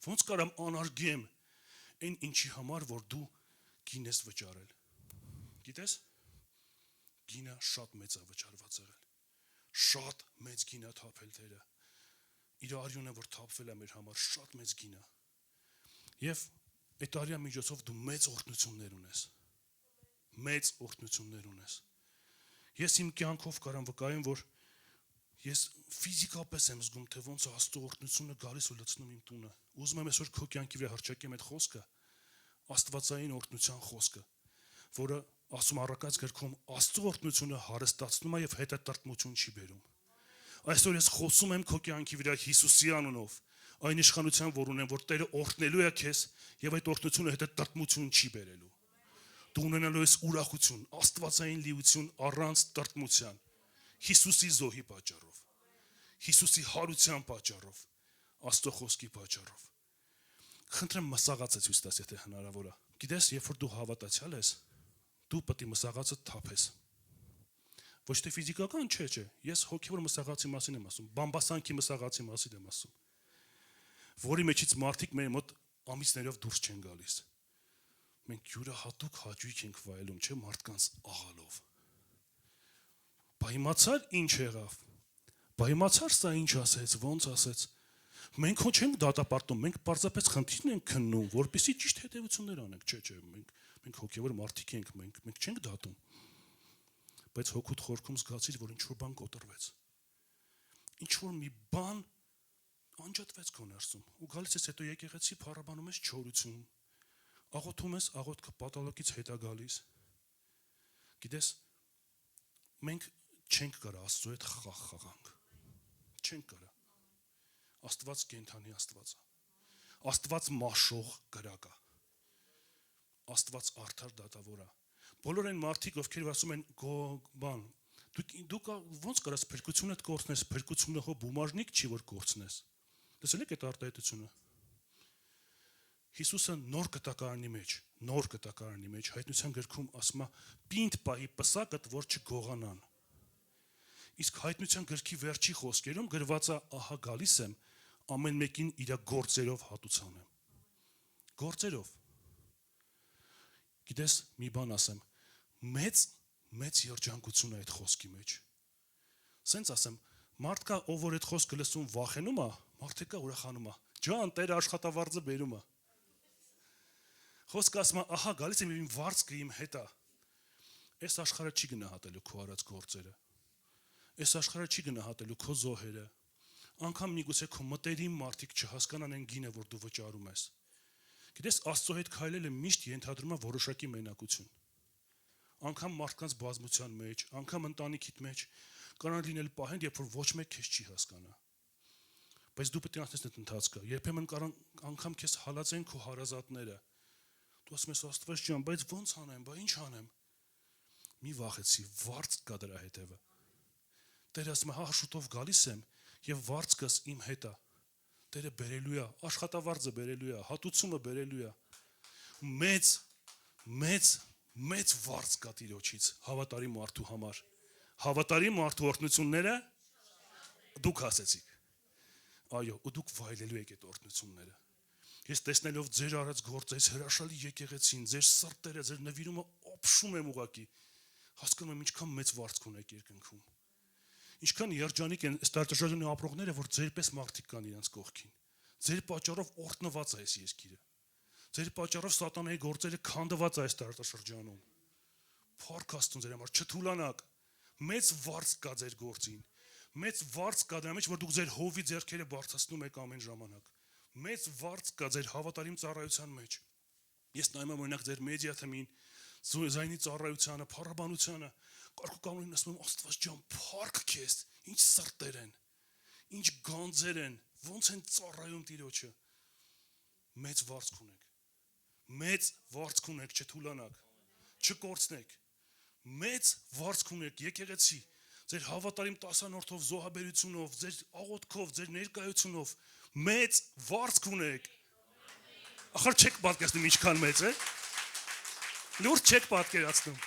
Ոնց կարամ անարգեմ այն ինչի համար, որ դու գին ես վճարել։ Գիտես, գինը շատ մեծ է վճարված եղել։ Շատ մեծ գին է թափել Տերը։ Իր արյունը, որ թափվել է մեր համար, շատ մեծ գին է։ Եվ այդ արյա միջոցով դու մեծ օրհնություններ ունես։ Մեծ օրհնություններ ունես։ Ես իմ կյանքով կարամ վկայեմ, որ ես ֆիզիկապես եմ զգում, թե ոնց Աստծո օրհնությունը գալիս ու լցնում իմ տունը։ Ուզում եմ այսօր քո կյանքի վրա հրճակեմ այդ խոսքը, Աստվածային օրհնության խոսքը, որը ասում առակած գրքում Աստծո օրհնությունը հարստացնում է եւ հետատրտմություն չի բերում։ Այսօր ես խոսում եմ քո կյանքի վրա Հիսուսի անունով, այն իշխանության, որ ունեմ, որ Տերը օրհնելու է քեզ եւ այդ օրհնությունը հետատրտմություն չի բերելու։ Դու ունենալու ես ուրախություն, աստվածային լիություն առանց տրտմության, Հիսուսի զոհի պատճառով, Հիսուսի հարության պատճառով, Աստծո խոսքի պատճառով։ Խնդրեմ մսաղացը ցույց տաս, եթե հնարավոր է։ Գիտես, երբ որ դու հավատացյալ ես, դու պետք է մսաղացը թափես։ Ոչ թե ֆիզիկական, չէ։ Ես հոգևոր մսաղացի մասին եմ ասում, բամբասանքի մսաղացի մասին եմ ասում, որի մեջից մարդիկ մեր մոտ ամիսներով դուրս չեն գալիս։ Մենք յուրահատուկ հաճույք ենք վայելում, չէ՞, մարդկանց աղալով։ Բա իմացար ինչ եղավ։ Բա իմացար սա ինչ ասեց, ոնց ասեց։ Մենք հո չենք դատապարտում, մենք պարզապես խնդիրն ենք քննում, որպեսզի ճիշտ հետևություններ անենք, չէ, մենք հոգևոր մարդիկ ենք, մենք չենք դատում։ Բայց հոգուտ խորքում զգացիր, որ ինչ-որ բան կոտրվեց։ Ինչ-որ մի բան անջատվեց քո ներսում, ու գալիս ես հետո եկեղեցի փառաբանում ես չորություն, աղոթում ես, աղոթքը պատալակից հետ է գալիս։ Գիտես, մենք չենք կարա Աստծո հետ խաղ խաղանք։ Չենք կարա։ Աստված կենթանի Աստված է։ Աստված մաշող կրակ է։ Աստված արդար դատավոր է։ Բոլոր այն մարդիկ, ովքեր ասում են բան, դու ոնց կարաս փրկությունդ կորցնես, փրկությունը հո բումաժնիկ չի, որ կորցնես։ Տեսել եք այդ արտահայտությունը։ Հիսուսը նոր կտակարանի մեջ հայտնության գրքում ասում է պինդ պահի պսակդ, որ չգողանան։ Իսկ հայտնության գրքի վերջի խոսքերում գրված է ահա գալիս եմ ամեն մեկին իր գործերով հատուցանեմ։ Գործերով։ Գիտես, մի բան ասեմ, մեծ երջանկություն է այդ խոսքի մեջ։ Սենց ասեմ, մարդ կա, ով որ այդ խոսքը լսում վախենում է, մարդ կա ուրախանում է։ Ջան, Տերը աշխատավարձը բերում է։ Խոսքը ասում է, ահա գալիս եմ իմ վարձքը իմ հետ է։ Այս աշխարհը չի գնահատելու քո արած գործերը։ Այս աշխարհը չի գնահատելու քո զոհերը։ Անկամ միգուցե քո մտերիմ մարդիկ չհասկանան այն գինը, որ դու վճարում ես։ Գիտես, Աստծո հետ քայլելը միշտ ենթադրում է որոշակի մենակություն։ Անկամ մարդկանց բազմության մեջ, անկամ ընտանիքիդ մեջ կարող լինել պահեր, երբ որ ոչ մեկ քեզ չի հասկանա։ Բայց դու պետք է անցնես այդ ընթացքը։ Երբեմն կարող անգամ քեզ հալածեն քո հարազատները։ Դու ասում ես Աստված ջան, բայց ո՞նց անեմ, բա ինչ անեմ։ Մի վախեցի, վարձ կա դրա հետևը։ Տերը ասում է, հա շուտով գալիս եմ եւ վարձքս իմ հետ է։ Տերը բերելու է, աշխատավարձը բերելու է, հատուցումը բերելու է։ Մեծ վարձ կա Տիրոջից հավատարի մարդու համար։ Հավատարի մարդու օրհնությունները դուք ասեցիք։ Այո, ու դուք վայելելու եք այդ օրհնությունները։ Ես տեսնելով ձեր արած գործերից հրաշալի եկեղեցին, ձեր սրտերը, ձեր նվիրումը օփշում եմ ուղակի։ Հասկանում եմ ինչքան մեծ վարձք ունեք երկնքում։ Ինչքան երջանիկ են այս տարածաշրջանի ապրողները, որ ձերպես մարդիկ կան իրենց կողքին։ Ձեր պատճառով օրհնված է այս երկիրը։ Ձեր պատճառով սատանայի գործերը քանդված է այս տարածաշրջանում։ Փառք Աստծուն ձեր համար, չթուլանաք։ Մեծ վարձ կա ձեր գործին։ Մեծ վարձ կա դրա մեջ, որ դուք ձեր հովի ձեռքերը բարձրացնում եք ամեն ժամանակ։ Մեծ վարձ կա ձեր հավատարիմ ծառայության մեջ։ Ես նայում եմ օրինակ ձեր մեդիա թիմին, զայնի ծառայությանը, փառաբանությանը, կարգուկանոնին ասում եմ Աստված ջան, փառք քեզ, ինչ սրտեր են, ինչ գանձեր են, ոնց են ծառայում Տիրոջը։ Մեծ վարձք ունեք։ Մեծ վարձք ունեք, չթուլանաք, չկորցնեք։ Մեծ վարձք ունեք, եկեղեցի, ձեր հավատարիմ տասանորդով, զոհաբերությունով, ձեր աղոթքով, ձեր ներկայությունով, մեծ վարձք ունեք։ Ախր չեք պատկերացնում ինչքան մեծ է։ Լուրջ չեք պատկերացնում։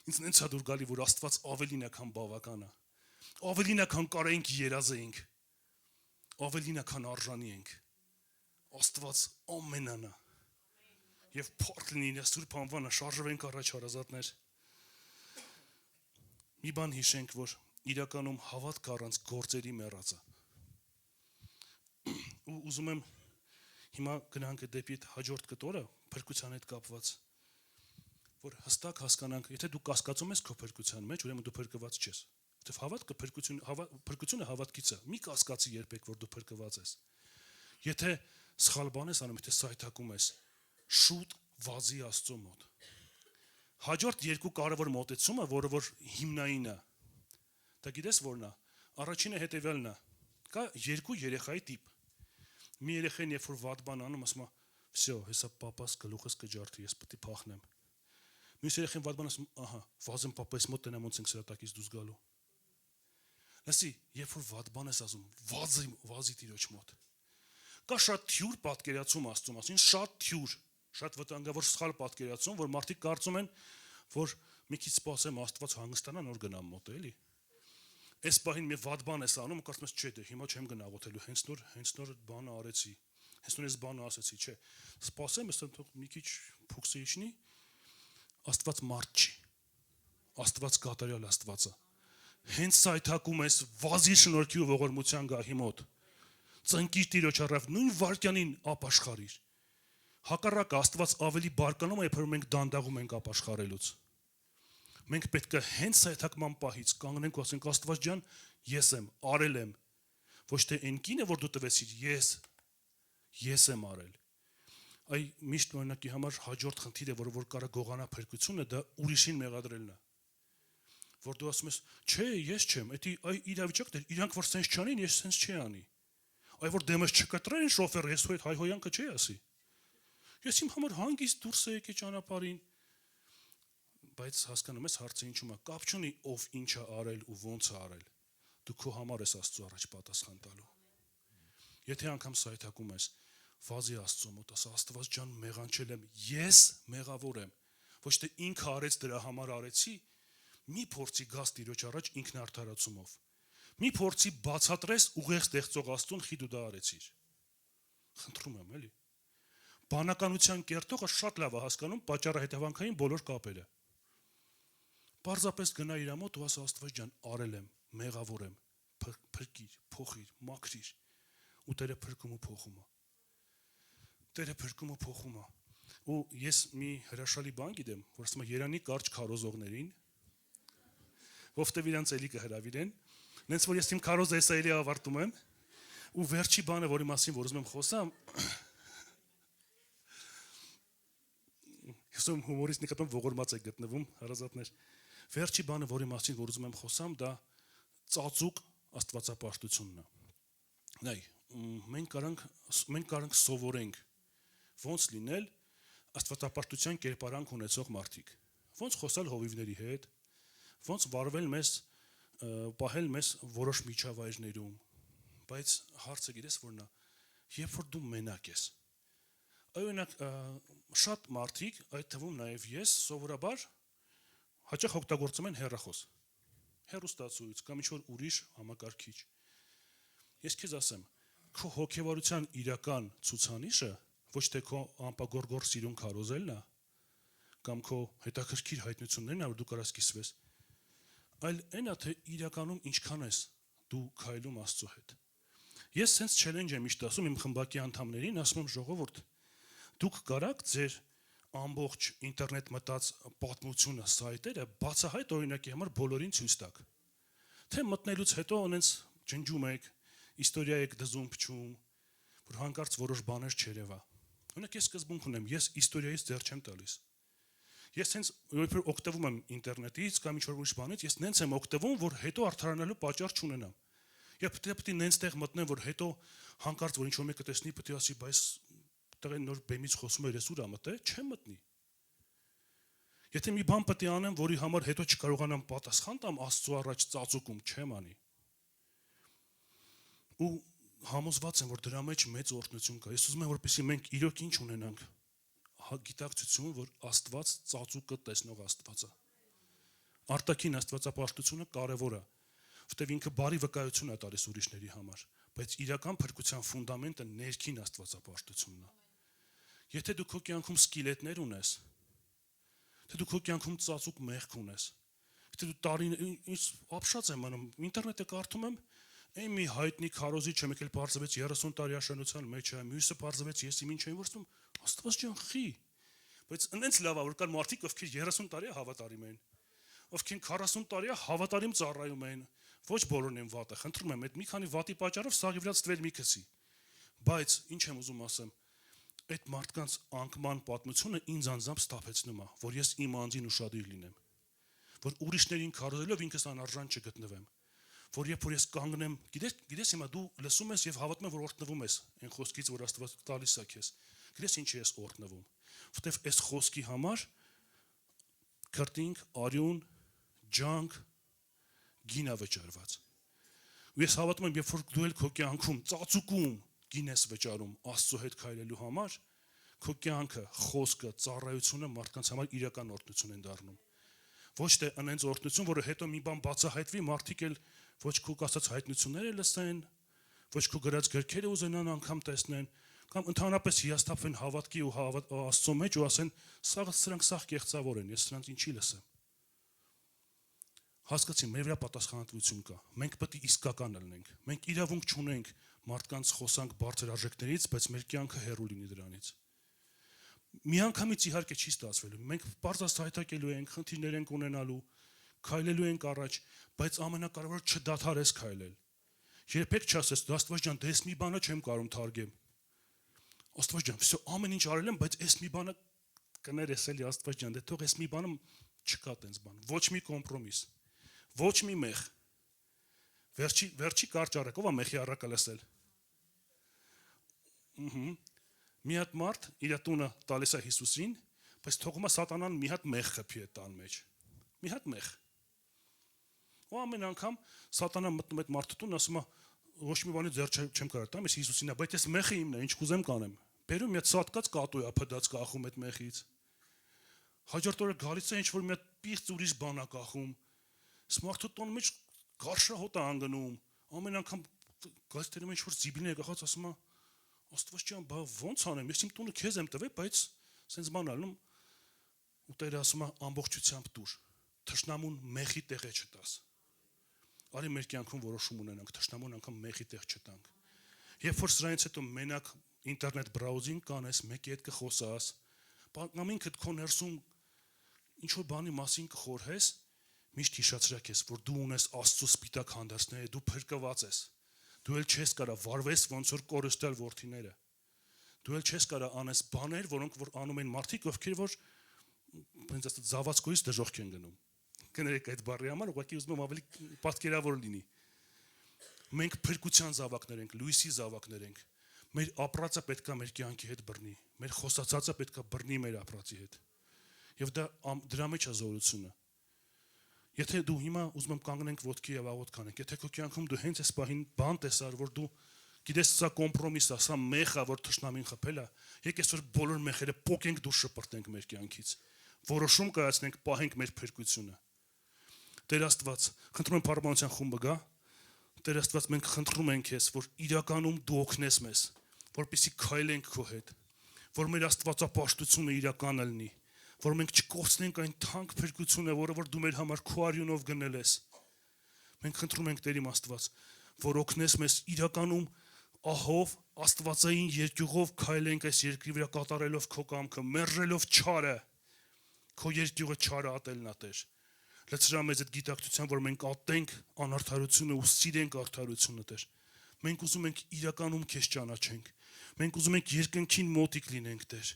Ինձ նենց է դուր գալի, որ Աստված ավելին է, քան բավական է։ Ավելին է, քան կարայինք երազեինք։ Ավելին է, քան արժանի ենք։ Աստված ամենն է։ Եվ փառք լինի իր սուրբ անվանը, շարժվենք առաջ հարազատներ։ Մի բան հիշենք, որ իրականում հավատք առանց գործերի մեռած է։ Ու ուզում եմ հիմա գնանք դեպի հաջորդ կտորը, փրկության հետ կապված, որ հստակ հասկանանք, եթե դու կասկածում ես քո փրկության մեջ, ուրեմն դու փրկված չես։ Որտեվ հավատքը փրկությունը հավատքից է։ Մի կասկածի երբեք, որ դու փրկված ես։ Եթե սխալ բան ես անում, եթե սայթակում ես, շուտ վազի Աստծո մոտ։ Հաջորդ երկու կարևոր մոտեցումը, որը որ հիմնային է, դա գիտես որն է։ Առաջինը հետևյալն է։ Կա երկու երեխայի տիպ։ Մի երեխան երբ որ վատ բան անում, ասում է, «Վсё, հեսա պապաս գլուխս կջարդի, ես պետք է փախնեմ»։ Մյուս երեխան վատ բան ասում, «Ահա, վազեմ պապայիս մոտ տենամ ոնց ենք սրատակից դուրս գալու»։ Լսի, երբ որ վատ բան ես ասում, վազի Տիրոջ մոտ։ Կա շատ թյուր պատկերացում Աստծո մասին, շատ թյուր, շատ վտանգավոր սխալ պատկերացում, որ մարդիկ կարծում են, որ մի քիչ սպասեմ Աստված հանգստանա, նոր գնամ մոտ, էլի։ Այս պահին մի վատ բան ես անում, կարծում ես, չէ, դե հիմա չեմ գնա աղոթելու, հենց նոր բանը արեցի, հենց նոր այս բանը ասեցի, չէ։ Սպասեմ, ես թող մի քիչ փուքսը իջնի, Աստված մարդ չի։ Աստված կատարյալ Աստված է։ Հենց սայթակում ես, վազի շնորհքի ու ողորմության գահի մոտ։ Ծնկիր Տիրոջ առավ, նույն վարքյանին ապաշխարիր։ Հակառակը Աստված ավելի բարկանում է, երբ մենք դանդաղում ենք ապաշխարելուց։ Մենք պետք է հենց սայթակման պահից կանգնենք ու ասենք Աստված ջան, ես եմ, արել եմ։ Ոչ թե այն կինը, որ դու տվեցիր, ես եմ արել։ Այ միշտ օրինակի համար հաջորդ խնդիրը, որ կարա գողանա փրկությունը, դա ուրիշին մեղադրելն է։ Որ դու ասում ես, չէ, ես չեմ, այ իրավիճակն է, իրանք որ սենց չանին, ես սենց չի անի։ Այ որ դեմս չկտրեն շոֆերը, ես այդ հայհոյանքը չի ասի։ Ես իմ համար հանգիստ դուրս եկի ճանապարհին։ Բայց հասկանում ես հարցը ինչու՞մ է, կապ չունի ով ինչ է արել ու ոնց է արել։ Դու քո համար ես Աստծո առաջ պատասխան տալու։ Եթե անգամ սայթակում ես, վազի Աստծո մոտ, ասա Աստված ջան, մեղանչել եմ, ես մեղավոր եմ։ Ոչ թե ինքը արեց դրա համար արեցի, մի փորձի գաս Տիրոջ առաջ ինքնարդարացումով։ Մի փորձի բացատրես ուղեղ ստեղծող Աստծուն, խի դու դա արեցիր։ Խնդրում եմ, էլի։ Բանականության կերտողը շատ լավ է հասկանում պատճառահետևանքային բոլոր կապերը։ Պարզապես գնա իր մոտ ու ասա Աստված ջան, արել եմ, մեղավոր եմ, փրկիր, փոխիր, մաքրիր։ Ու Տերը փրկում ու փոխում է։ Տերը փրկում ու փոխում է։ Ու ես մի հրաշալի բան գիտեմ, որ ասում է Երանի կարճ քարոզողներին, ովտև իրանց էլի կհրավիրեն, նենց որ ես իմ քարոզը էսա էլի ավարտում եմ, ու վերջի բանը, որի մասին որ ուզում եմ խոսամ, Հեսում հումորիստ նկատում ողորմած է գտնվում, հարազատներ։ Վերջի բանը, որի մասին որ ուզում եմ խոսամ, դա ծածուկ աստվածապաշտությունն է։ Նայ, մենք կարանք սովորենք ոնց լինել աստվածապաշտության կերպարանք ունեցող մարդիկ։ Ոնց խոսալ հովիվների հետ, ոնց վարվել մեզ, պահել մեզ որոշ միջավայրներում։ Բայց հարցը գիտես որն է, երբ որ դու մենակ ես։ Օրինակ շատ մարդիկ, այդ թվում նաև ես, սովորաբար հաճախ օգտագործում են հեռախոս, հեռուստացույց կամ ինչ-որ ուրիշ համակարգիչ։ Ես քեզ ասեմ, քո հոգևորության իրական ցուցանիշը ոչ թե քո անպագորգոր սիրուն քարոզելն է, կամ քո հետաքրքիր հայտնություններն է, որ դու կարաս կիսվես, այլ այն է, թե իրականում ինչքան ես դու քայլում Աստծո հետ։ Ես sense challenge եմ միշտ ասում իմ խմբակի անդամներին, ասում եմ ժողովուրդ, դուք կարաք ձեր ամբողջ ինտերնետ մտած պատմությունը, սայթերը բացահայտ օրինակի համար բոլորին ցույց տաք։ Թե մտնելուց հետո անենց ջնջում եք, իստորիա եք դզում փչում, որ հանկարծ որոշ բաներ չերևա։ Օրինակ ես սկզբունք ունեմ, ես իստորիայից ձեռ չեմ տալիս։ Ես հենց երբ օգտվում եմ ինտերնետից կամ ինչ-որ ուրիշ բանից, ես նենց եմ օգտվում, որ հետո արդարանալու պատճառ չունենամ։ Երբ պետք է նենց տեղ մտնեմ, որ հետո հանկարծ որ ինչ-որ մեկը տեսնի, պետք է ասի, բայց տղեն նոր բեմից խոսում էր, ես ուր ա մտել, չեմ մտնի։ Եթե մի բան պետք է անեմ, որի համար հետո չկարողանամ պատասխան տամ Աստծո առաջ ծածուկում, չեմ անի։ Ու համոզված եմ, որ դրա մեջ մեծ օրհնություն կա։ Ես ուզում եմ, որպեսզի մենք իրոք ինչ ունենանք, գիտակցություն, որ Աստված ծածուկը տեսնող Աստված է։ Արտաքին աստվածապաշտությունը կարևոր է, որտեղ ինքը բարի վկայություն է տալիս ուրիշների համար, բայց իրական փրկության ֆունդամենտը ներքին աստվածապաշտությունն է։ Եթե դու քո կյանքում սկիլետներ ունես, թե դու քո կյանքում ծածուկ մեղք ունես, եթե դու տարին ապշած եմ անում, ինտերնետը կարդում եմ, այն մի հայտնի քարոզիչ է, մեկ էլ բարձվեց 30 տարի աշնության մեջ է, մյուսը բարձվեց, ես իմ ինչ եմ որսում, Աստված ջան, խի։ Բայց այնց լավ է, որ կան մարդիկ, ովքեր 30 տարի է հավատարիմ են, ովքեր 40 տարի է հավատարիմ ծառայում են, ոչ բոլորն են վատը, խնդրում եմ, այդ մի քանի վատի պատճառով սաղի վրաց տվել մի քսի։ Բայց ինչ եմ ուզում ասեմ, այդ մարդկանց անկման պատմությունը ինձ անձամբ ստապեցնում է, որ ես իմ անձին ուշադիր լինեմ, որ ուրիշներին քարոզելով ինքս անարժան չգտնվեմ, որ երբ որ ես կանգնեմ, գիտես հիմա դու լսում ես եւ հավատում ես, որ օրհնվում ես այն խոսքից, որ Աստված տալիս է քեզ։ Գիտես ինչի ես օրհնվում, որտեվ այս խոսքի համար քրտինք, արյուն, ջանք, գին է վճարված։ Ու ես հավատում եմ, երբ որ դու էլ քո կյանքում ծածուկում գին ես վճարում Աստծո հետ քայլելու համար, քո կյանքը, խոսքը, ծառայությունը մարդկանց համար իրական օրհնություն են դառնում։ Ոչ թե անենց օրհնություն, որը հետո մի բան բացահայտվի, մարդիկ էլ ոչ քո ասած հայտնությունները լսեն, ոչ քո գրած գրքերը ուզենան անգամ տեսնեն, կամ ընդհանրապես հիասթափվեն հավատքի ու Աստծո մեջ ու ասեն, սրանք սաղ կեղծավոր են, ես սրանց ինչի լսեմ։ Հասկացի, մեր վրա պատասխանատվություն կա։ Մենք պետք է իսկական լինենք։ Մենք իրավունք չունենք մարդկանց խոսանք բարձր արժեքներից, բայց մեր կյանքը հեռու լինի դրանից։ Միանգամից իհարկե չի ստացվելու։ Մենք բարձր հայտակելու ենք, խնդիրներ ենք ունենալու, քայլելու ենք առաջ, բայց ամենակարևորը չդադարես քայլել։ Երբեք չասես, Աստված ջան, դե ես մի բանը չեմ կարող թարգեմ։ Աստված ջան, всё ամեն ինչ արել եմ, բայց այս մի բանը կներես էլի Աստված ջան, դե թող այս մի բանը չկա տենց բան։ Ոչ մի կոմպրոմիս, ոչ մի մեղ։ Վերջի կարճ արեք, ով է մեղի առակը լսել։ Մի հատ մարդ իր տունը տալիս է Հիսուսին, բայց թողում է սատանան մի հատ մեղ խփի այդ տան մեջ։ Մի հատ մեղ։ Ու ամեն անգամ սատանան մտնում այդ մարդու տուն, ասում է, ոչ մի բանի ձեռ չեմ կարող տամ, ես Հիսուսին է, բայց այս մեղը իմն է, ինչ կուզեմ կանեմ։ Բերում մի հատ սատկած կատու է փդած կախում այդ մեղից։ Հաջորդ օրը գալիս է ինչ որ մի հատ պիղծ ուրիշ բան է կախում։ Այս մարդու տուն մեջ գարշահոտ է անգնում։ Ամեն անգամ գալիս դերում ինչ որ զիբիլն է կախած, ասում է, Աստված ջան, բա ո՞նց անեմ, ես իմ տունը քեզ եմ տվել, բայց սենց բան ալնում։ Ու Տերը ասում է ամբողջությամբ դուր, թշնամուն մեղի տեղ չտաս։ Արի մեր կյանքում որոշում ունենանք, թշնամուն անգամ մեղի տեղ չտանք։ Երբ որ սրանից հետո մենակ ինտերնետ բրաուզինգ կանես, մեկի հետ կխոսաս, կամ ինքդ քո ներսում ինչ որ բանի մասին կխորհես, միշտ հիշացրա քեզ, որ դու ունես Աստծո սպիտակ հանդերձները, դու փրկված ես։ Դու էլ չես կարա վարվես ոնց որ կորստալ որդիները։ Դու էլ չես կարա անես բաներ, որոնք որ անում են մարդիկ, ովքեր որ ինձ ասած զավացքոյից դժոխք են գնում։ Կներեք այդ բառի համար, ուղղակի ուզում եմ ավելի պատկերավոր լինի։ Մենք փրկության զավակներ ենք, լույսի զավակներ ենք։ Մեր ապրածը պետքա մեր կյանքի հետ բռնի, մեր խոսածածը պետքա բռնի մեր ապրածի հետ։ Եվ դրա մեջ է զորությունը։ Եթե դու հիմա ուզում եմ կանգնենք ոտքի եւ աղոթք անենք, եթե քո կյանքում դու հենց այս պահին բան տեսար, որ դու գիտես սա կոմպրոմիս է, սա մեղ է, որ թշնամին խփել է, եկեք այսօր բոլոր մեղերը փոկենք դուրս շպրտենք մեր կյանքից։ Որոշում կայացնենք, պահենք մեր փրկությունը։ Տեր Աստված, խնդրում եմ Փառաբանության խումբը գա։ Տեր Աստված, մենք խնդրում ենք քեզ, որ իրականում դու օգնես մեզ, որպեսզի քայլենք քո հետ, որ մեր աստվածապաշտությունը իրական լինի, որ մենք չկորցնենք այն թանկ փրկությունը, որը որ դու մեր համար քո արյունով գնել ես։ Մենք խնդրում ենք Տեր իմ Աստված, որ օգնես մեզ իրականում ահով աստվածային երկյուղով քայլենք այս երկրի վրա կատարելով քո կամքը, մերժելով չարը, քո երկյուղը չարը ատելն ա Տեր։ Լցրա մեզ այդ գիտակցության, որ մենք ատենք անարդարությունը ու սիրենք արդարությունը Տեր։ Մենք ուզում ենք իրականում քեզ ճանաչենք։ Մենք ուզում ենք երկնքին մոտիկ լինենք Տեր։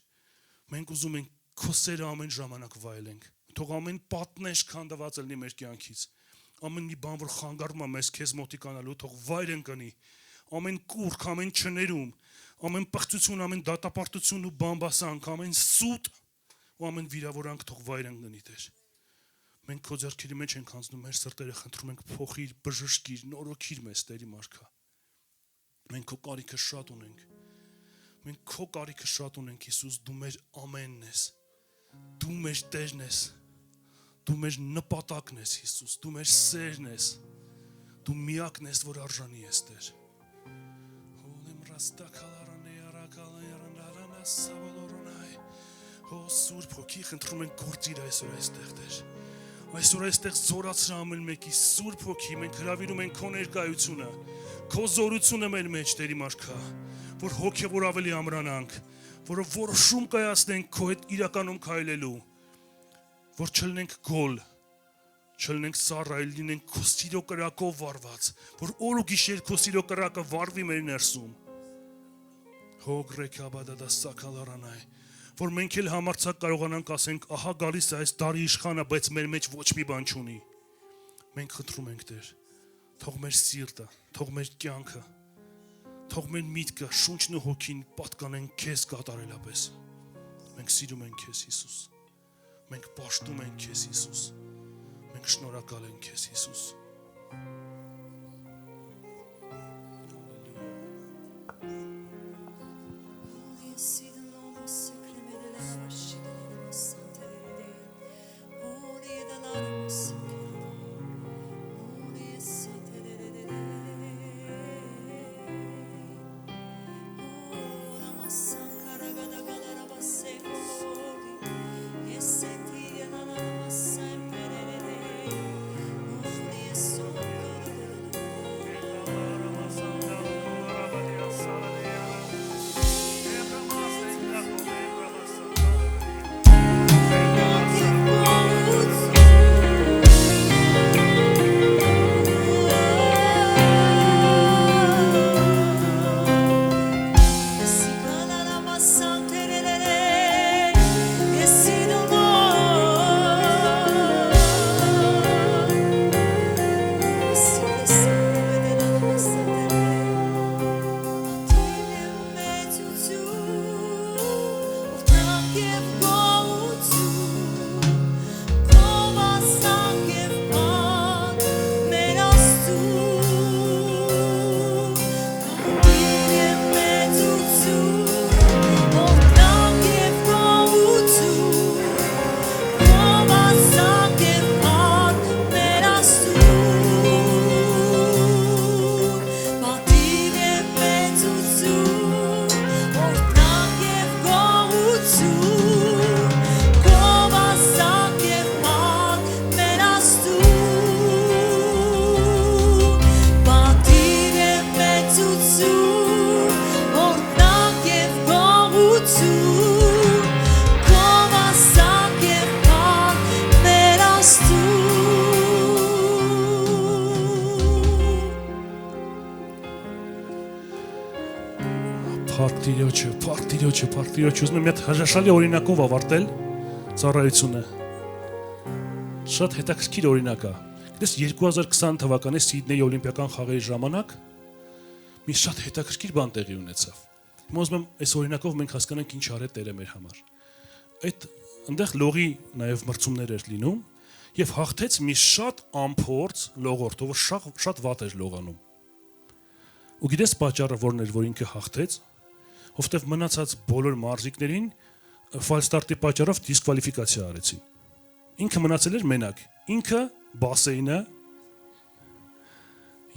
Մենք ուզում ենք քո սերը ամեն ժամանակ վայելենք։ Թող ամեն պատնեշ քանդված լինի մեր կյանքից։ Ամեն մի բան, որ խանգարում է մեզ քեզ մոտիկանալու, թող վայր ընկնի։ Ամեն կուրք, ամեն չներում, ամեն պղծություն, ամեն դատապարտություն ու բամբասանք, ամեն սուտ ու ամեն վիրավորանք թող վայր ընկնի Տեր։ Մենք քո ձեռքերի մեջ ենք հանձնում մեր սրտերը, խնդրում ենք փոխիր, բժշկիր, նորոգիր մեզ Տերի Մարքա։ Մենք քո կարիքը շատ ունենք։ Մենք քո կարիքը շատ ունենք, Հիսուս, դու մեր ամենն ես։ Դու մեր Տերն ես։ Դու մեր նպատակն ես, Հիսուս, դու մեր սերն ես։ Դու միակն ես, որ արժանի ես Տեր։ Սուրբ Հոգի, խնդրում ենք գործիր այսօր այստեղ Տեր։ Այսօր այստեղ զորացրա ամեն մեկի Սուրբ Հոգի, մենք հրավիրում ենք քո ներկայությունը, քո զորությունը մեր մեջ Տերի Մարքա, որ հոգևոր ավելի ամրանանք, որ որոշում կայացնենք քո հետ իրականում քայլելու, որ չլինենք գոլ, չլինենք սառայել, լինենք քո սիրո կրակով վառված, որ օր ու գիշեր քո սիրո կրակը վառվի մեր ներսում։ Որ մենք էլ համարձակ կարողանանք ասենք, ահա գալիս է այս դարի իշխանը, բայց մեր մեջ ոչ մի բան չունի։ Մենք խնդրում ենք Տեր, թող մեր սիրտը, թող մեր կյանքը, թող մեր միտքը, շունչն ու հոգին պատկանեն քեզ կատարելապես։ Մենք սիրում ենք քեզ, Հիսուս։ Մենք պաշտում ենք քեզ, Հիսուս։ Մենք շնորհակալ ենք քեզ, Հիսուս։ Տիրոջ ուզում եմ մի հատ հրաշալի օրինակով ավարտել ծառայությունը։ Շատ հետաքրքիր օրինակ է։ Գիտես 2020 թվականի Սիդնեյի օլիմպիական խաղերի ժամանակ մի շատ հետաքրքիր բան տեղի ունեցավ։ Հիմա ուզում եմ այս օրինակով մենք հասկանանք ինչ արեց Տերը մեր համար։ Այդ այնտեղ լողի նաև մրցումներ էր լինում եւ հաղթեց մի շատ ամփորձ լողորդ, ով շատ վատ էր լողանում։ Ու գիտես պատճառը որն էր, որ ինքը հաղթեց, ովտեվ մնացած բոլոր մարզիկներին ֆալստարտի պատճառով դիսկվալիֆիկացիա արեցին։ Ինքը մնացել էր մենակ, ինքը, բասեյնը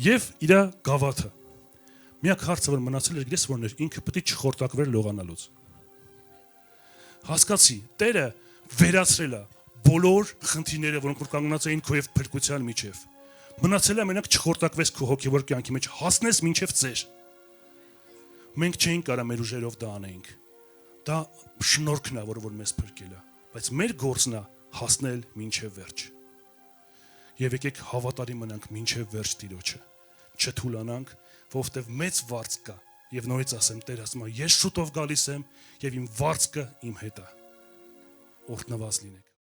եւ իր գավաթը։ Միակ հարցը, որ մնացել էր, գիտես որն էր, ինքը պետք է չխորտակվեր լողանալուց։ Հասկացի, Տերը վերացրել է բոլոր խնդիրները, որոնք որ կանգնած էին քո եւ փրկության միջև։ Մնացել է մենակ չխորտակվես քո հոգեվոր կյանքի մեջ, հասնես մինչև ծեր։ Մենք չէինք կարող մեր ուժերով դա անենք։ Դա շնորհքն է, որ մեզ փրկել է, բայց մեր գործն է հասնել մինչև վերջ։ Եվ եկեք հավատարիմ մնանք մինչև վերջ Տիրոջը, չթուլանանք, որովհետև մեծ վարձ կա, եւ նորից ասեմ, Տեր ասում է, ես շուտով գալիս եմ, եւ իմ վարձքը իմ հետ է։ Օրհնված լինեք։